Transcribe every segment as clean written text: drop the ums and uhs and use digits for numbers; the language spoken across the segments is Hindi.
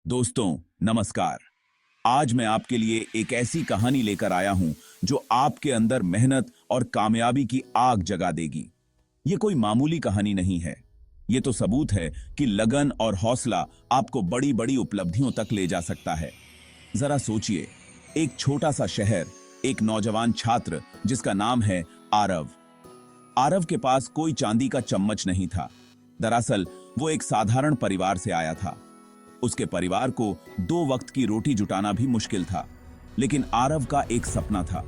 दोस्तों नमस्कार। आज मैं आपके लिए एक ऐसी कहानी लेकर आया हूं जो आपके अंदर मेहनत और कामयाबी की आग जगा देगी। ये कोई मामूली कहानी नहीं है। ये तो सबूत है कि लगन और हौसला आपको बड़ी बड़ी उपलब्धियों तक ले जा सकता है। जरा सोचिए, एक छोटा सा शहर, एक नौजवान छात्र जिसका नाम है आरव। आरव के पास कोई चांदी का चम्मच नहीं था। दरअसल वो एक साधारण परिवार से आया था। उसके परिवार को 2 वक्त की रोटी जुटाना भी मुश्किल था। लेकिन आरव का एक सपना था।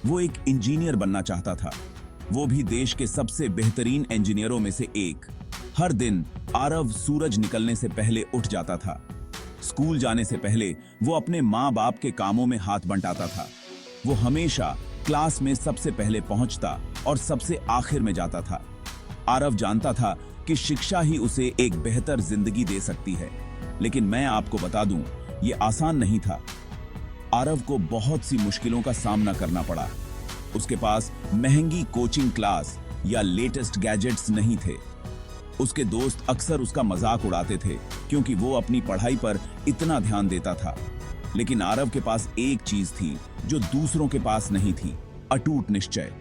वो एक इंजीनियर बनना चाहता था, वो भी देश के सबसे बेहतरीन इंजीनियरों में से एक। हर दिन आरव सूरज निकलने से पहले उठ जाता था। स्कूल जाने से पहले वो अपने माँ बाप के कामों में हाथ बंटाता था। वो हमेशा क्लास में सबसे पहले पहुंचता और सबसे आखिर में जाता था। आरव जानता था कि शिक्षा ही उसे एक बेहतर जिंदगी दे सकती है। लेकिन मैं आपको बता दूं, ये आसान नहीं था। आरव को बहुत सी मुश्किलों का सामना करना पड़ा। उसके पास महंगी कोचिंग क्लास या लेटेस्ट गैजेट्स नहीं थे। उसके दोस्त अक्सर उसका मजाक उड़ाते थे क्योंकि वो अपनी पढ़ाई पर इतना ध्यान देता था। लेकिन आरव के पास एक चीज थी जो दूसरों के पास नहीं थी, अटूट निश्चय।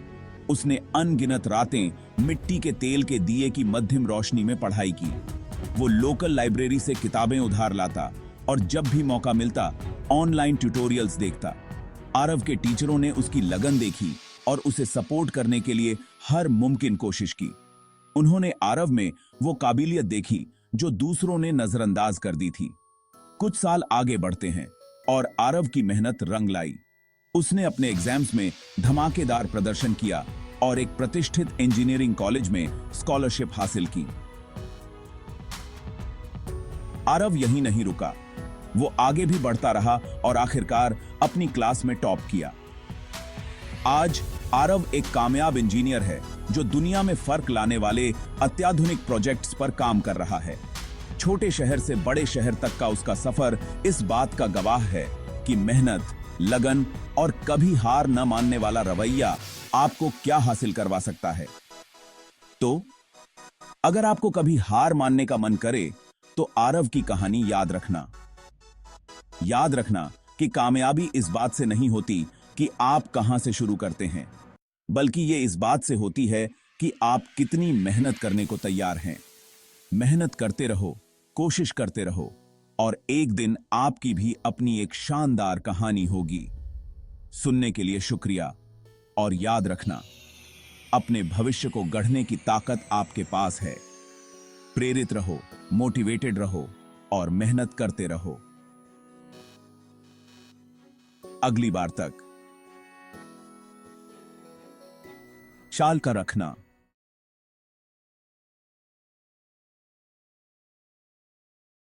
उसने अनगिनत रातें मिट्टी के तेल के दिए की मध्यम रोशनी में पढ़ाई की। वो लोकल लाइब्रेरी से किताबें उधार लाता और जब भी मौका मिलता ऑनलाइन ट्यूटोरियल्स देखता। आरव के टीचरों ने उसकी लगन देखी और उसे सपोर्ट करने के लिए हर मुमकिन कोशिश की। उन्होंने आरव में वो काबिलियत देखी जो दूसरों ने नजरअंदाज कर दी थी। कुछ साल आगे बढ़ते हैं और आरव की मेहनत रंग लाई। उसने अपने एग्जाम्स में धमाकेदार प्रदर्शन किया और एक प्रतिष्ठित इंजीनियरिंग कॉलेज में स्कॉलरशिप हासिल की। आरव यहीं नहीं रुका। वो आगे भी बढ़ता रहा और आखिरकार अपनी क्लास में टॉप किया। आज आरव एक कामयाब इंजीनियर है जो दुनिया में फर्क लाने वाले अत्याधुनिक प्रोजेक्ट्स पर काम कर रहा है। छोटे शहर से बड़े शहर तक का उसका सफर इस बात का गवाह है कि मेहनत, लगन और कभी हार न मानने वाला रवैया आपको क्या हासिल करवा सकता है। तो अगर आपको कभी हार मानने का मन करे तो आरव की कहानी याद रखना। याद रखना कि कामयाबी इस बात से नहीं होती कि आप कहां से शुरू करते हैं, बल्कि ये इस बात से होती है कि आप कितनी मेहनत करने को तैयार हैं। मेहनत करते रहो, कोशिश करते रहो और एक दिन आपकी भी अपनी एक शानदार कहानी होगी। सुनने के लिए शुक्रिया और याद रखना, अपने भविष्य को गढ़ने की ताकत आपके पास है। प्रेरित रहो, मोटिवेटेड रहो और मेहनत करते रहो। अगली बार तक ख्याल का रखना।